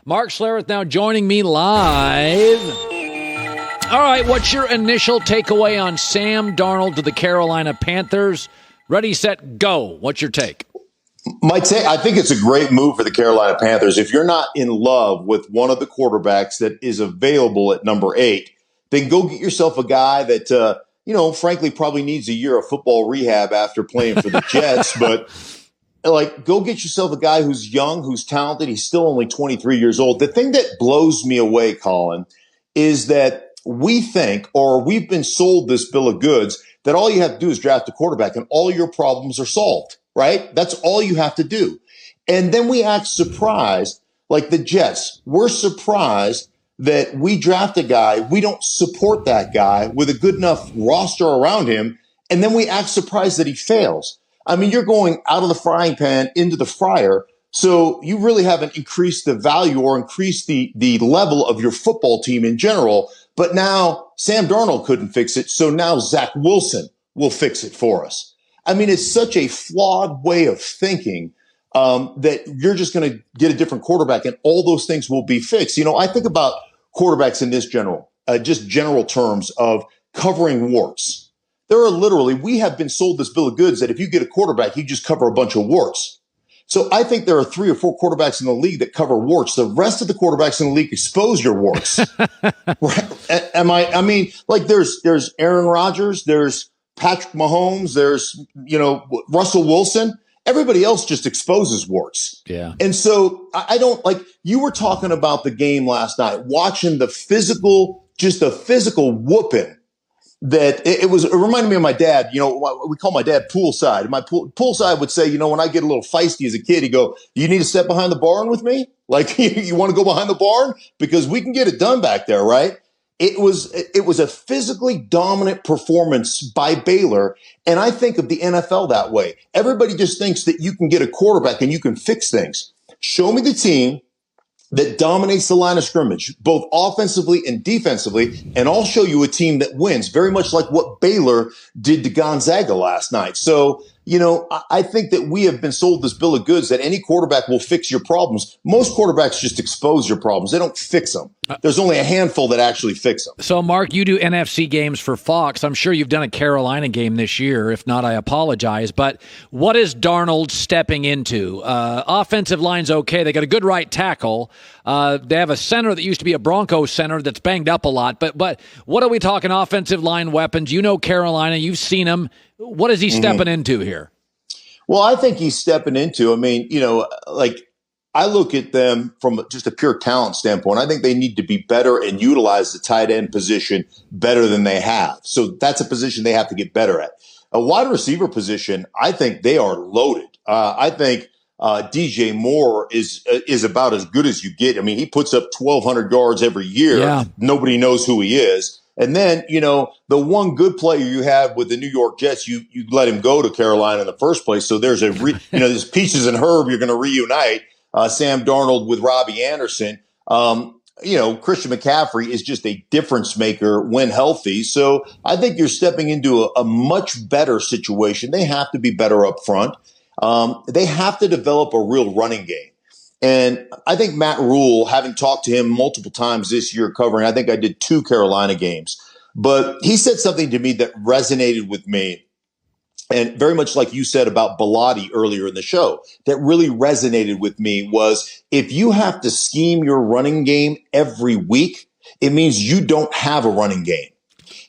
Mark Schlereth now joining me live. All right, what's your initial takeaway on Sam Darnold to the Carolina Panthers? Ready, set, go. What's your take? My take, I think it's a great move for the Carolina Panthers. If you're not in love with one of the quarterbacks that is available at number 8, then go get yourself a guy that, frankly, probably needs a year of football rehab after playing for the Jets. But, go get yourself a guy who's young, who's talented. He's still only 23 years old. The thing that blows me away, Colin, is that we think, or we've been sold this bill of goods, that all you have to do is draft a quarterback and all your problems are solved, right? That's all you have to do. And then we act surprised, like the Jets. We're surprised that we draft a guy, we don't support that guy with a good enough roster around him, and then we act surprised that he fails. I mean, you're going out of the frying pan into the fryer, so you really haven't increased the value or increased the level of your football team in general. But now Sam Darnold couldn't fix it, so now Zach Wilson will fix it for us. I mean, it's such a flawed way of thinking that you're just going to get a different quarterback and all those things will be fixed. I think about quarterbacks in this general terms of covering warts. We have been sold this bill of goods that if you get a quarterback, you just cover a bunch of warts. So I think there are 3 or 4 quarterbacks in the league that cover warts. The rest of the quarterbacks in the league expose your warts. Right? There's Aaron Rodgers, there's Patrick Mahomes, there's, Russell Wilson. Everybody else just exposes warts. Yeah. And so I don't you were talking about the game last night, watching the physical whooping that it reminded me of my dad. We call my dad poolside. My poolside would say, when I get a little feisty as a kid, he'd go, "You need to step behind the barn with me? You want to go behind the barn? Because we can get it done back there, right?" It was a physically dominant performance by Baylor. And I think of the NFL that way. Everybody just thinks that you can get a quarterback and you can fix things. Show me the team that dominates the line of scrimmage, both offensively and defensively, and I'll show you a team that wins, very much like what Baylor did to Gonzaga last night. So, I think that we have been sold this bill of goods that any quarterback will fix your problems. Most quarterbacks just expose your problems. They don't fix them. There's only a handful that actually fix them. So, Mark, you do NFC games for Fox. I'm sure you've done a Carolina game this year. If not, I apologize. But what is Darnold stepping into? Offensive line's okay. They got a good right tackle. They have a center that used to be a Broncos center that's banged up a lot. But what are we talking offensive line weapons? You know Carolina. You've seen them. What is he stepping into here? Well, I think he's stepping into, I look at them from just a pure talent standpoint. I think they need to be better and utilize the tight end position better than they have. So that's a position they have to get better at. A wide receiver position, I think they are loaded. I think DJ Moore is about as good as you get. I mean, he puts up 1,200 yards every year. Yeah. Nobody knows who he is. And then, the one good player you have with the New York Jets, you let him go to Carolina in the first place. So there's there's Peaches and Herb you're going to reunite. Sam Darnold with Robbie Anderson. Christian McCaffrey is just a difference maker when healthy. So I think you're stepping into a much better situation. They have to be better up front. They have to develop a real running game. And I think Matt Rule, having talked to him multiple times this year covering, I think I did 2 Carolina games, but he said something to me that resonated with me. And very much like you said about Bellotti earlier in the show, that really resonated with me was if you have to scheme your running game every week, it means you don't have a running game.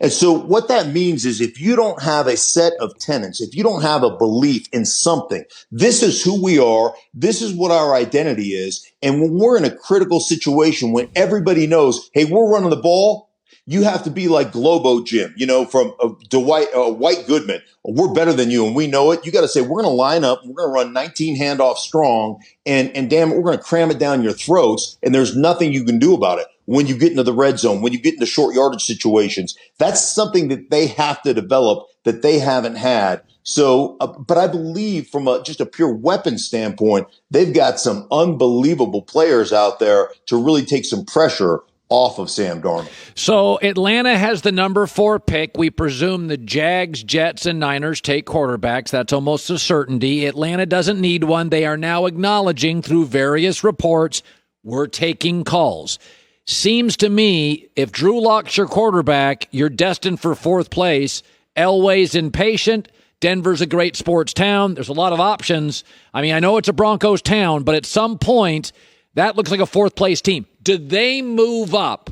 And so what that means is if you don't have a set of tenets, if you don't have a belief in something, this is who we are, this is what our identity is. And when we're in a critical situation, when everybody knows, hey, we're running the ball, you have to be like Globo Jim, from White Goodman. We're better than you, and we know it. You got to say, we're going to line up, we're going to run 19 handoffs strong, and damn it, we're going to cram it down your throats, and there's nothing you can do about it. When you get into the red zone, when you get into short yardage situations, that's something that they have to develop that they haven't had. So, but I believe from just a pure weapon standpoint, they've got some unbelievable players out there to really take some pressure off of Sam Darnold. So Atlanta has the number 4 pick. We presume the Jags, Jets, and Niners take quarterbacks. That's almost a certainty. Atlanta doesn't need one. They are now acknowledging through various reports, We're taking calls. Seems to me if Drew Lock's your quarterback, you're destined for fourth place. Elway's impatient. Denver's a great sports town. There's a lot of options. I mean, I know it's a Broncos town, but at some point, that looks like a fourth place team. Do they move up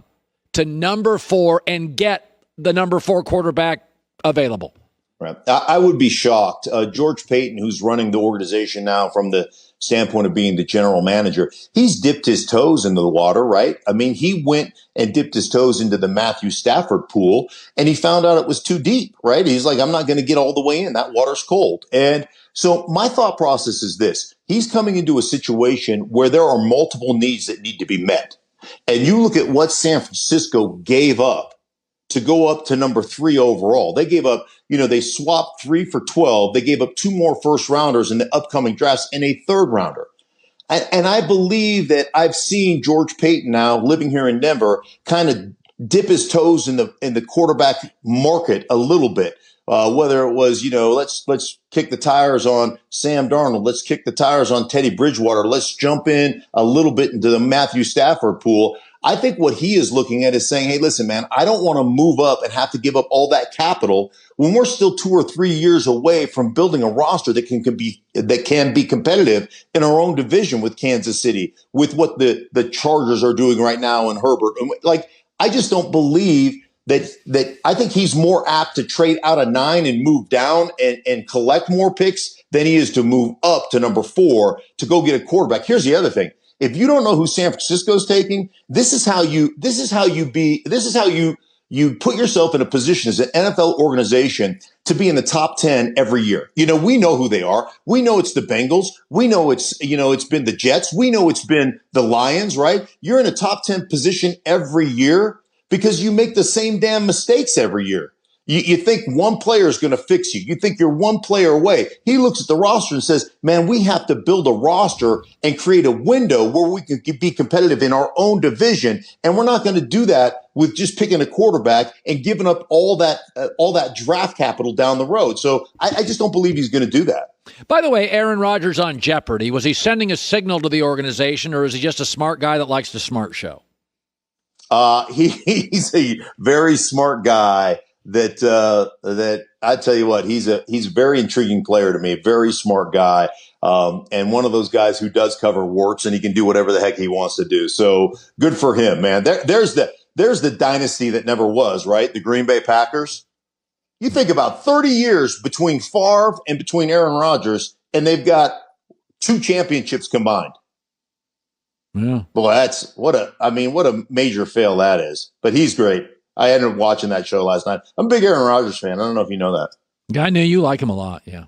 to number 4 and get the number 4 quarterback available? Right. I would be shocked. George Payton, who's running the organization now from the standpoint of being the general manager, he's dipped his toes into the water, right? I mean, he went and dipped his toes into the Matthew Stafford pool, and he found out it was too deep, right? He's like, I'm not going to get all the way in. That water's cold. And so my thought process is this. He's coming into a situation where there are multiple needs that need to be met. And you look at what San Francisco gave up to go up to number 3 overall. They gave up, they swapped 3 for 12. They gave up 2 more first rounders in the upcoming drafts and a third rounder. And I believe that I've seen George Payton now living here in Denver kind of dip his toes in the quarterback market a little bit. Whether it was, let's kick the tires on Sam Darnold. Let's kick the tires on Teddy Bridgewater. Let's jump in a little bit into the Matthew Stafford pool. I think what he is looking at is saying, hey, listen, man, I don't want to move up and have to give up all that capital when we're still 2 or 3 years away from building a roster that can be competitive in our own division with Kansas City, with what the Chargers are doing right now and Herbert. Like, I just don't believe that I think he's more apt to trade out of 9 and move down and collect more picks than he is to move up to number 4 to go get a quarterback. Here's the other thing. If you don't know who San Francisco's taking, this is how you put yourself in a position as an NFL organization to be in the top 10 every year. We know who they are. We know it's the Bengals. We know it's been the Jets. We know it's been the Lions, right? You're in a top 10 position every year because you make the same damn mistakes every year. You think one player is going to fix you. You think you're one player away. He looks at the roster and says, man, we have to build a roster and create a window where we can be competitive in our own division. And we're not going to do that with just picking a quarterback and giving up all that draft capital down the road. So I just don't believe he's going to do that. By the way, Aaron Rodgers on Jeopardy, was he sending a signal to the organization, or is he just a smart guy that likes the smart show? He's a very smart guy. That I tell you what, he's a very intriguing player to me, a very smart guy, and one of those guys who does cover warts and he can do whatever the heck he wants to do. So good for him, man. There's the dynasty that never was, right? The Green Bay Packers. You think about 30 years between Favre and between Aaron Rodgers, and they've got 2 championships combined. Yeah. Well, what a major fail that is. But he's great. I ended up watching that show last night. I'm a big Aaron Rodgers fan. I don't know if you know that. I knew you like him a lot. Yeah.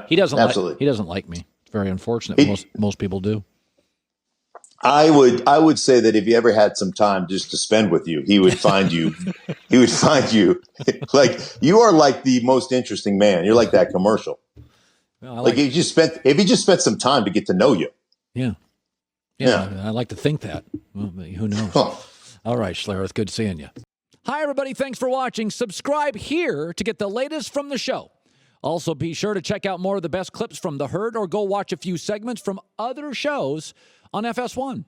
He doesn't absolutely. He doesn't like me. It's very unfortunate. Most people do. I would say that if he ever had some time just to spend with you, he would find you. He would find you like you are like the most interesting man. You're like that commercial. Well, if he just spent some time to get to know you. Yeah. I like to think that. Well, who knows? All right, Schlereth, good seeing you. Hi, everybody. Thanks for watching. Subscribe here to get the latest from the show. Also, be sure to check out more of the best clips from The Herd or go watch a few segments from other shows on FS1.